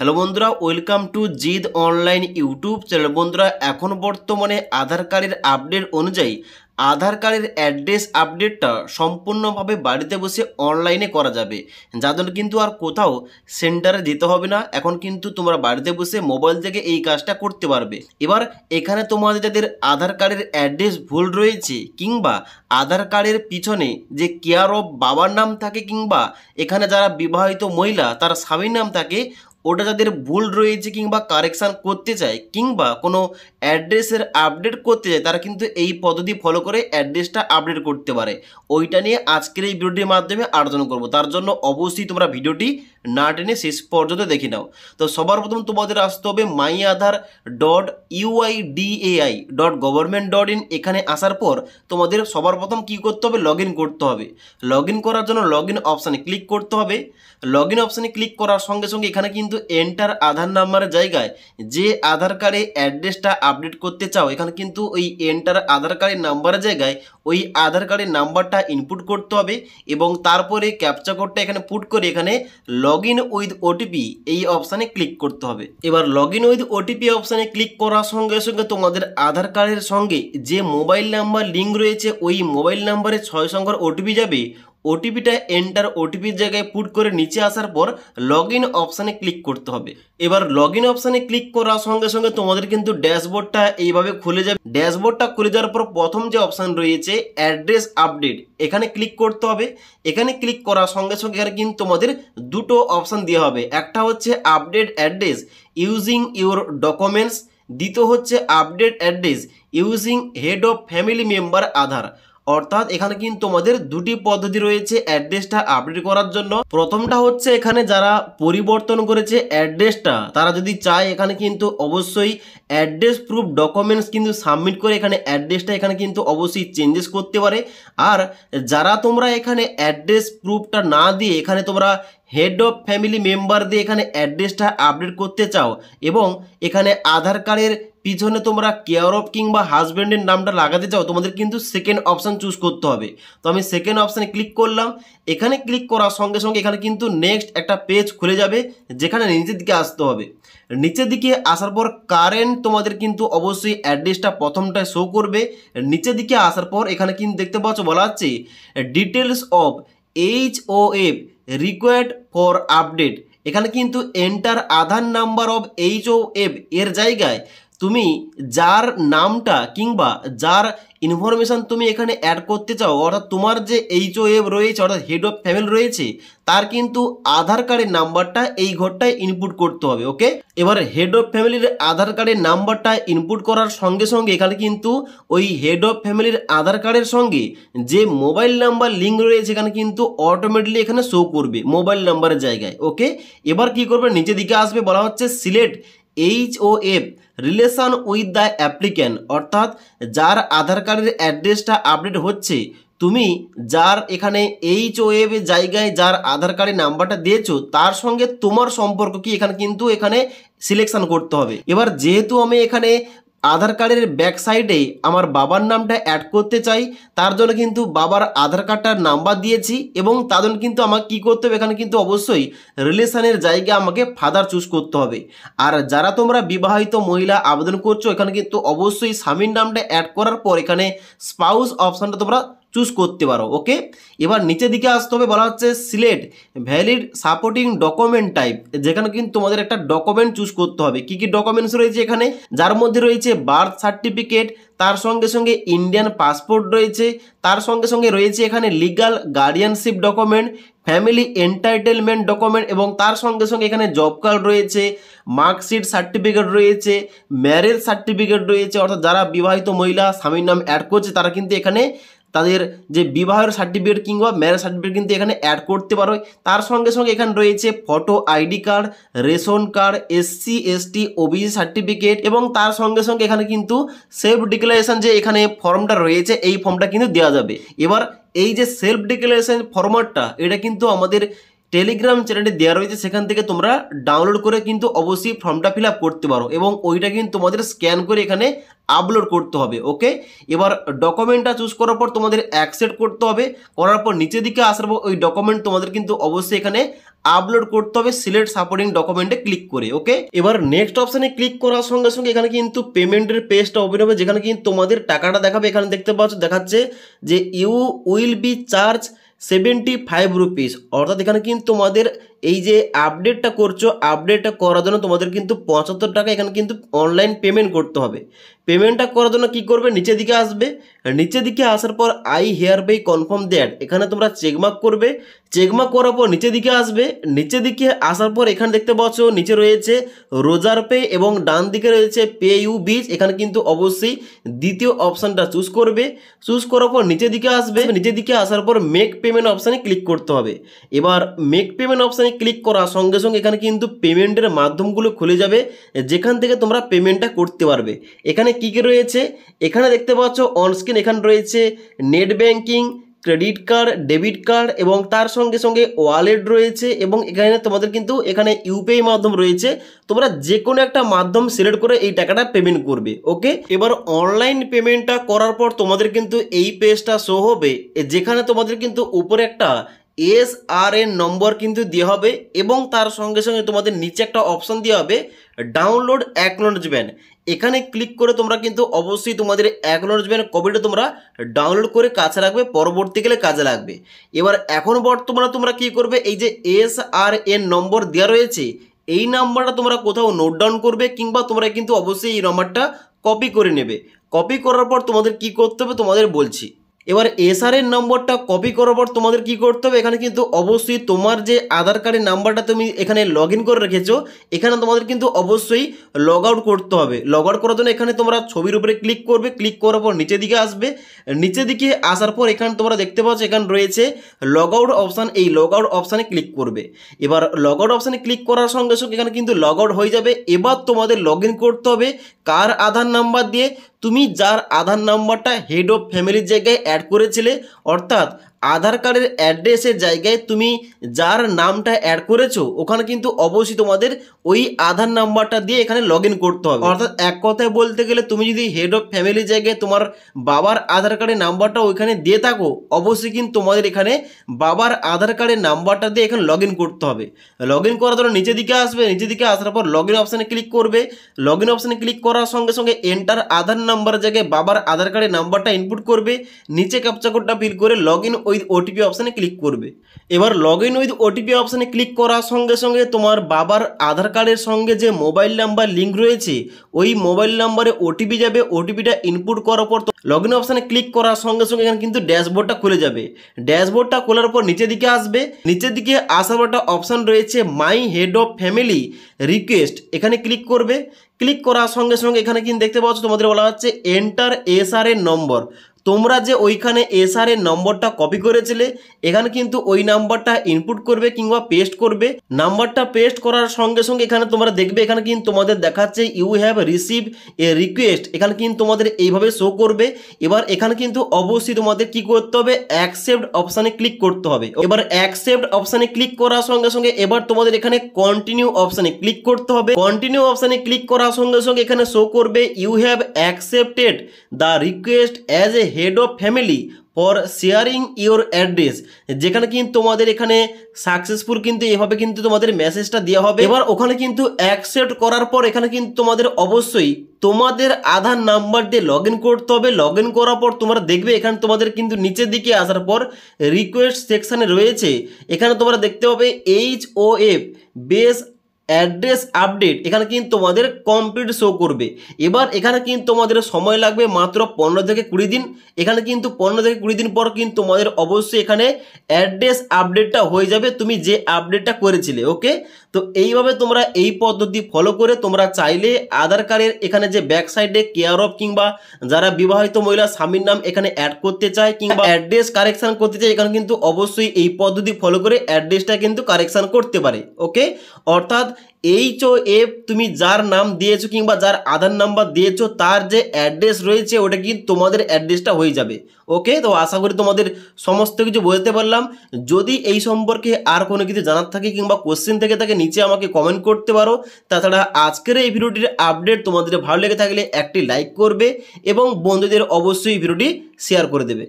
Hello বন্ধুরা, welcome to Gide online YouTube channel. বন্ধুরা, এখন বর্তমানে আধার কার্ডের আপডেট অনুযায়ী আধার কার্ডের অ্যাড্রেস আপডেটটা সম্পূর্ণভাবে বাড়িতে বসে অনলাইনে করা যাবে, যার জন্য কিন্তু আর কোথাও সেন্টারে যেতে হবে না। এখন কিন্তু তোমরা বাড়িতে বসে মোবাইল থেকে এই কাজটা করতে পারবে। এবার এখানে তোমাদের যাদের আধার কার্ডের অ্যাড্রেস ভুল রয়েছে কিংবা আধার কার্ডের পিছনে যে কেয়ার অফ বাবার নাম থাকে কিংবা এখানে যারা বিবাহিত মহিলা তার স্বামীর নাম থাকে, ওটা যাদের ভুল রয়েছে কিংবা কারেকশান করতে চায় কিংবা কোনো অ্যাড্রেসের আপডেট করতে চায়, তারা কিন্তু এই পদ্ধতি ফলো করে অ্যাড্রেসটা আপডেট করতে পারে। ওইটা নিয়ে আজকের এই ভিডিওটির মাধ্যমে আলোচনা করব। তার জন্য অবশ্যই তোমরা ভিডিওটি না টেনে শেষ পর্যন্ত দেখে নাও। তো সবার প্রথম তোমাদের আসতে হবে myAadhar.uidai.government.in। এখানে আসার পর তোমাদের সবার প্রথম কী করতে হবে, লগ ইন করতে হবে। লগ ইন করার জন্য লগ ইন অপশানে ক্লিক করতে হবে। লগ ইন অপশানে ক্লিক করার সঙ্গে সঙ্গে এখানে কিন্তু এন্টার আধার নাম্বারের জায়গায় যে আধার কার্ডে অ্যাড্রেসটা আপডেট করতে চাও, এখানে কিন্তু ওই এন্টার আধার কার্ডের নাম্বারের জায়গায় ওই আধার কার্ডের নাম্বারটা ইনপুট করতে হবে এবং তারপরে ক্যাপচা কোডটা এখানে পুট করে এখানে লগ ইন উইথ ওটিপি এই অপশানে ক্লিক করতে হবে। এবার লগ ইন উইথ ওটিপি অপশানে ক্লিক করার সঙ্গে সঙ্গে তোমাদের আধার কার্ডের সঙ্গে যে মোবাইল নাম্বার লিঙ্ক রয়েছে ওই মোবাইল নাম্বারে 6 সংখ্যার ওটিপি যাবে। ওটিপিটা এন্টার ওটিপির জায়গায় পুট করে নিচে আসার পর লগ ইন অপশানে ক্লিক করতে হবে। এবার লগ ইন অপশানে ক্লিক করার সঙ্গে সঙ্গে তোমাদের কিন্তু ড্যাশবোর্ডটা এইভাবে খুলে যাবে। ড্যাশবোর্ডটা খুলে যাওয়ার পর প্রথম যে অপশান রয়েছে অ্যাড্রেস আপডেট, এখানে ক্লিক করতে হবে। এখানে ক্লিক করার সঙ্গে সঙ্গে এখানে কিন্তু তোমাদের দুটো অপশান দেওয়া হবে। একটা হচ্ছে update address using your documents, দ্বিতীয় হচ্ছে update address using head of family member Aadhaar. অর্থাৎ এখানে কিন্তু তোমাদের দুটি পদ্ধতি রয়েছে অ্যাড্রেসটা আপডেট করার জন্য। প্রথমটা হচ্ছে এখানে যারা পরিবর্তন করেছে অ্যাড্রেসটা, তারা যদি চায় এখানে কিন্তু অবশ্যই অ্যাড্রেস প্রুফ ডকুমেন্টস কিন্তু সাবমিট করে এখানে অ্যাড্রেসটা এখানে কিন্তু অবশ্যই চেঞ্জেস করতে পারে। আর যারা তোমরা এখানে অ্যাড্রেস প্রুফটা না দিয়ে এখানে তোমরা হেড অফ ফ্যামিলি মেম্বার দিয়ে এখানে অ্যাড্রেসটা আপডেট করতে চাও এবং এখানে আধার কার্ডের পিছনে তোমরা কেয়ার অফ কিংবা হাজব্যান্ডের নামটা লাগাতে চাও, তোমাদের কিন্তু সেকেন্ড অপশান চুজ করতে হবে। তো আমি সেকেন্ড অপশানে ক্লিক করলাম। এখানে ক্লিক করার সঙ্গে সঙ্গে এখানে কিন্তু নেক্সট একটা পেজ খুলে যাবে, যেখানে নিচের দিকে আসতে হবে। নিচের দিকে আসার পর কারেন্ট তোমাদের কিন্তু অবশ্যই অ্যাড্রেসটা প্রথমটায় শো করবে। নিচের দিকে আসার পর এখানে কিন্তু দেখতে পাচ্ছ বলা হচ্ছে details of HOF required for update. এখানে কিন্তু enter Aadhaar number of HOF এর জায়গায় তুমি যার নামটা কিংবা যার ইনফরমেশান তুমি এখানে অ্যাড করতে চাও, অর্থাৎ তোমার যে HOF রয়েছে অর্থাৎ হেড অফ ফ্যামিলি রয়েছে, তার কিন্তু আধার কার্ডের নাম্বারটা এই ঘরটায় ইনপুট করতে হবে। ওকে, এবার হেড অফ ফ্যামিলির আধার কার্ডের নাম্বারটা ইনপুট করার সঙ্গে সঙ্গে এখানে কিন্তু ওই হেড অফ ফ্যামিলির আধার কার্ডের সঙ্গে যে মোবাইল নাম্বার লিঙ্ক রয়েছে এখানে কিন্তু অটোমেটিকলি এখানে শো করবে মোবাইল নাম্বারের জায়গায়। ওকে, এবার কি করবে, নিচের দিকে আসবে, বলা হচ্ছে select HOF relation with the applicant. অর্থাৎ যার আধার কার্ডের অ্যাড্রেসটা আপডেট হচ্ছে, তুমি যার এখানে HOF এর জায়গায় যার আধার কার্ডের নাম্বারটা দিয়েছো তার সঙ্গে তোমার সম্পর্ক কি এখানে কিন্তু এখানে সিলেকশন করতে হবে। এবার যেহেতু আমি এখানে আধার কার্ডের ব্যাক সাইডে আমার বাবার নামটা অ্যাড করতে চাই, তার জন্য কিন্তু বাবার আধার কার্ডটার নাম্বার দিয়েছি এবং তার জন্য কিন্তু আমাকে কী করতে হবে, এখানে কিন্তু অবশ্যই রিলেশনের জায়গায় আমাকে ফাদার চুজ করতে হবে। আর যারা তোমরা বিবাহিত মহিলা আবেদন করছো, এখানে কিন্তু অবশ্যই স্বামীর নামটা অ্যাড করার পর এখানে স্পাউস অপশানটা তোমরা চুজ করতে পারো। ওকে, এবার নিচের দিকে আসতে হবে, বলা হচ্ছে select valid supporting document type. যেখানে কিন্তু তোমাদের একটা ডকুমেন্ট চুজ করতে হবে। কি কি ডকুমেন্টস রয়েছে এখানে, যার মধ্যে রয়েছে বার্থ সার্টিফিকেট, তার সঙ্গে সঙ্গে ইন্ডিয়ান পাসপোর্ট রয়েছে, তার সঙ্গে সঙ্গে রয়েছে এখানে legal guardianship document, family entitlement document এবং তার সঙ্গে সঙ্গে এখানে জব কার্ড রয়েছে, মার্কশিট সার্টিফিকেট রয়েছে, ম্যারেজ সার্টিফিকেট রয়েছে। অর্থাৎ যারা বিবাহিত মহিলা স্বামীর নাম অ্যাড করছে তারা কিন্তু এখানে তাদের যে বিবাহের সার্টিফিকেট কিংবা ম্যারেজ সার্টিফিকেট কিন্তু এখানে অ্যাড করতে পারো। তার সঙ্গে সঙ্গে এখানে রয়েছে photo ID card, ration card, SC ST OBC certificate এবং তার সঙ্গে সঙ্গে এখানে কিন্তু সেলফ ডিক্লারেশন যে এখানে ফর্মটা রয়েছে এই ফর্মটা কিন্তু দেওয়া যাবে। এবার এই যে সেলফ ডিক্লারেশন ফর্মাটটা, এটা কিন্তু আমাদের টেলিগ্রাম চ্যানেলটি দেওয়া রয়েছে, সেখান থেকে তোমরা ডাউনলোড করে কিন্তু অবশ্যই ফর্মটা ফিল আপ করতে পারো এবং ওইটা কিন্তু তোমাদের স্ক্যান করে এখানে আপলোড করতে হবে। ওকে, এবার ডকুমেন্টটা চুজ করার পর তোমাদের অ্যাকসেপ্ট করতে হবে, করার পর নিচের দিকে আসার পর ওই ডকুমেন্ট তোমাদের কিন্তু অবশ্যই এখানে আপলোড করতে হবে সিলেক্ট সাপোর্টিং ডকুমেন্টে ক্লিক করে। ওকে, এবার নেক্সট অপশানে ক্লিক করার সঙ্গে সঙ্গে এখানে কিন্তু পেমেন্টের পেজটা ওপেন হবে, যেখানে কিন্তু তোমাদের টাকাটা দেখাবে। এখানে দেখতে পাচ্ছ দেখাচ্ছে যে you will be charge 75 rupees, অর্থাৎ এখানে কিন্তু তোমাদের এই যে আপডেটটা করছো, আপডেটটা করার জন্য তোমাদের কিন্তু 75 টাকা এখানে কিন্তু অনলাইন পেমেন্ট করতে হবে। পেমেন্টটা করার জন্য কী করবে, নিচের দিকে আসবে, নিচের দিকে আসার পর I hereby confirm that এখানে তোমরা চেকমার্ক করবে। চেকমার্ক করার পর নিচের দিকে আসবে, নিচের দিকে আসার পর এখানে দেখতে পাচ্ছ নিচে রয়েছে রোজার পে এবং ডান দিকে রয়েছে পে ইউ বিচ, এখানে কিন্তু অবশ্যই দ্বিতীয় অপশানটা চুজ করবে। চুজ করার পর নিচের দিকে আসবে, নিচের দিকে আসার পর মেক পেমেন্ট অপশানে ক্লিক করতে হবে। এবার মেক পেমেন্ট অপশানে ক্লিক করার সঙ্গে সঙ্গে এখানে কিন্তু পেমেন্টের মাধ্যমগুলো খুলে যাবে, যেখান থেকে তোমরা পেমেন্টটা করতে পারবে। এখানে কী কী রয়েছে এখানে দেখতে পাচ্ছ অনস্ক্রিন, এখানে রয়েছে net banking, credit card, debit card এবং তার সঙ্গে সঙ্গে ওয়ালেট রয়েছে এবং এখানে তোমাদের কিন্তু এখানে ইউপিআই মাধ্যম রয়েছে। তোমরা যে কোনো একটা মাধ্যম সিলেক্ট করে এই টাকাটা পেমেন্ট করবে। ওকে, এবার অনলাইন পেমেন্টটা করার পর তোমাদের কিন্তু এই পেজটা শো হবে, যেখানে তোমাদের কিন্তু উপরে একটা SRN নম্বর কিন্তু দেওয়া হবে এবং তার সঙ্গে সঙ্গে তোমাদের নিচে একটা অপশন দেওয়া হবে ডাউনলোড অ্যাকনোলেজমেন্ট। এখানে ক্লিক করে তোমরা কিন্তু অবশ্যই তোমাদের অ্যাকনোলেজমেন্ট কপিটা তোমরা ডাউনলোড করে কাছে রাখবে, পরবর্তীকালে কাজে লাগবে। এবার এখন বর্তমানে তোমরা কি করবে, এই যে SRN নম্বর দেওয়া রয়েছে এই নাম্বারটা তোমরা কোথাও নোট ডাউন করবে, কিংবা তোমরা কিন্তু অবশ্যই এই নাম্বারটা কপি করে নেবে। কপি করার পর তোমাদের কি করতে হবে তোমাদের বলছি। এবার SRN নম্বরটা কপি করার পর তোমাদের কি করতে হবে, এখানে কিন্তু অবশ্যই তোমার যে আধার কার্ডের নাম্বারটা তুমি এখানে লগ ইন করে রেখেছো, এখানে তোমাদের কিন্তু অবশ্যই লগ আউট করতে হবে। লগ আউট করার জন্য এখানে তোমরা ছবির উপরে ক্লিক করবে, ক্লিক করার পর নিচের দিকে আসবে, নিচের দিকে আসার পর এখানে তোমরা দেখতে পাচ্ছ এখানে রয়েছে লগ আউট অপশান, এই লগ আউট অপশানে ক্লিক করবে। এবার লগ আউট অপশানে ক্লিক করার সঙ্গে সঙ্গে এখানে কিন্তু লগ আউট হয়ে যাবে। এবার তোমাদের লগ ইন করতে হবে কার আধার নাম্বার দিয়ে, তুমি যার আধার নাম্বারটা হেড অফ ফ্যামিলির জায়গায় অ্যাড করেছিলে, অর্থাৎ আধার কার্ডের অ্যাড্রেসের জায়গায় তুমি যার নামটা অ্যাড করেছো ওখানে কিন্তু অবশ্যই তোমাদের ওই আধার নাম্বারটা দিয়ে এখানে লগ ইন করতে হবে। অর্থাৎ এক কথায় বলতে গেলে তুমি যদি হেড অফ ফ্যামিলির জায়গায় তোমার বাবার আধার কার্ডের নাম্বারটা ওইখানে দিয়ে থাকো, অবশ্যই কিন্তু তোমাদের এখানে বাবার আধার কার্ডের নাম্বারটা দিয়ে এখানে লগ ইন করতে হবে। লগ ইন করার জন্য নিচের দিকে আসবে, নিচের দিকে আসার পর লগ ইন অপশানে ক্লিক করবে। লগ ইন অপশানে ক্লিক করার সঙ্গে সঙ্গে এন্টার আধার নাম্বারের জায়গায় বাবার আধার কার্ডের নাম্বারটা ইনপুট করবে, নিচে ক্যাপচা কোডটা ফিল করে লগ ইন উইথ ওটিপি অপশানে ক্লিক করবে। এবার লগ ইন উইথ ওটিপি অপশানে ক্লিক করার সঙ্গে সঙ্গে তোমার বাবার আধার কার্ডের সঙ্গে যে মোবাইল নাম্বার লিঙ্ক রয়েছে ওই মোবাইল নাম্বারে ওটিপি যাবে, ওটিপিটা ইনপুট করার পর লগ ইন অপশানে ক্লিক করার সঙ্গে সঙ্গে এখানে কিন্তু ড্যাশবোর্ডটা খুলে যাবে। ড্যাশবোর্ডটা খোলার পর নিচের দিকে আসবে, নিচের দিকে আসার পর একটা অপশান রয়েছে my head of family request, এখানে ক্লিক করবে। ক্লিক করার সঙ্গে সঙ্গে এখানে কিন্তু দেখতে পাচ্ছ তোমাদের বলা হচ্ছে এন্টার SRN নম্বর। তোমরা যে ওইখানে SRN নম্বরটা কপি করেছিলে এখানে কিন্তু ওই নাম্বারটা ইনপুট করবে কিংবা পেস্ট করবে। নাম্বারটা পেস্ট করার সঙ্গে সঙ্গে এখানে তোমরা দেখবে এখানে কিন্তু তোমাদের দেখাচ্ছে you have receive a request, এখানে কিন্তু তোমাদের এইভাবে শো করবে। এবার এখানে কিন্তু অবশ্যই তোমাদের কি করতে হবে, অ্যাকসেপ্ট অপশানে ক্লিক করতে হবে। এবার অ্যাকসেপ্ট অপশানে ক্লিক করার সঙ্গে সঙ্গে এবার তোমাদের এখানে কন্টিনিউ অপশানে ক্লিক করতে হবে। কন্টিনিউ অপশানে ক্লিক করার সঙ্গে সঙ্গে এখানে শো করবে you have accepted the request as a head of family for sharing your address, যেখানে কিন্তু তোমাদের এখানে সাকসেসফুল কিন্তু এভাবে কিন্তু তোমাদের মেসেজটা দেওয়া হবে। এবার ওখানে কিন্তু অ্যাকসেপ্ট করার পর এখানে কিন্তু তোমাদের অবশ্যই তোমাদের আধার নাম্বার দিয়ে লগ ইন করতে হবে। লগ ইন করার পর তোমরা দেখবে এখানে তোমাদের কিন্তু নিচের দিকে আসার পর রিকোয়েস্ট সেকশানে রয়েছে, এখানে তোমরা দেখতে পাবে HOF বেস অ্যাড্রেস আপডেট, এখানে কিন্তু তোমাদের কমপ্লিট শো করবে। এবার এখানে কিন্তু তোমাদের সময় লাগবে মাত্র 15 থেকে 20 দিন। এখানে কিন্তু 15 থেকে 20 দিন পর কিন্তু তোমাদের অবশ্যই এখানে অ্যাড্রেস আপডেটটা হয়ে যাবে, তুমি যে আপডেটটা করেছিলে। ওকে, তো এইভাবে তোমরা এই পদ্ধতি ফলো করে তোমরা চাইলে আধার কার্ডের এখানে যে ব্যাক সাইডে কেয়ার অফ কিংবা যারা বিবাহিত মহিলা স্বামীর নাম এখানে অ্যাড করতে চায় কিংবা অ্যাড্রেস কারেকশন করতে চায়, এখানে কিন্তু অবশ্যই এই পদ্ধতি ফলো করে অ্যাড্রেসটা কিন্তু কারেকশন করতে পারে। ওকে, অর্থাৎ HOF তুমি যার নাম দিয়েছো কিংবা যার আধার নাম্বার দিয়েছো তার যে অ্যাড্রেস রয়েছে ওটা কিন্তু তোমাদের অ্যাড্রেসটা হয়ে যাবে। ওকে, তো আশা করি তোমাদের সমস্ত কিছু বুঝতে পারলাম। যদি এই সম্পর্কে আর কোনো কিছু জানার থাকে কিংবা কোশ্চেন থেকে থাকে নিচে আমাকে কমেন্ট করতে পারো। তাছাড়া আজকের এই ভিডিওটির আপডেট তোমাদের ভালো লেগে থাকলে একটি লাইক করবে এবং বন্ধুদের অবশ্যই ভিডিওটি শেয়ার করে দেবে।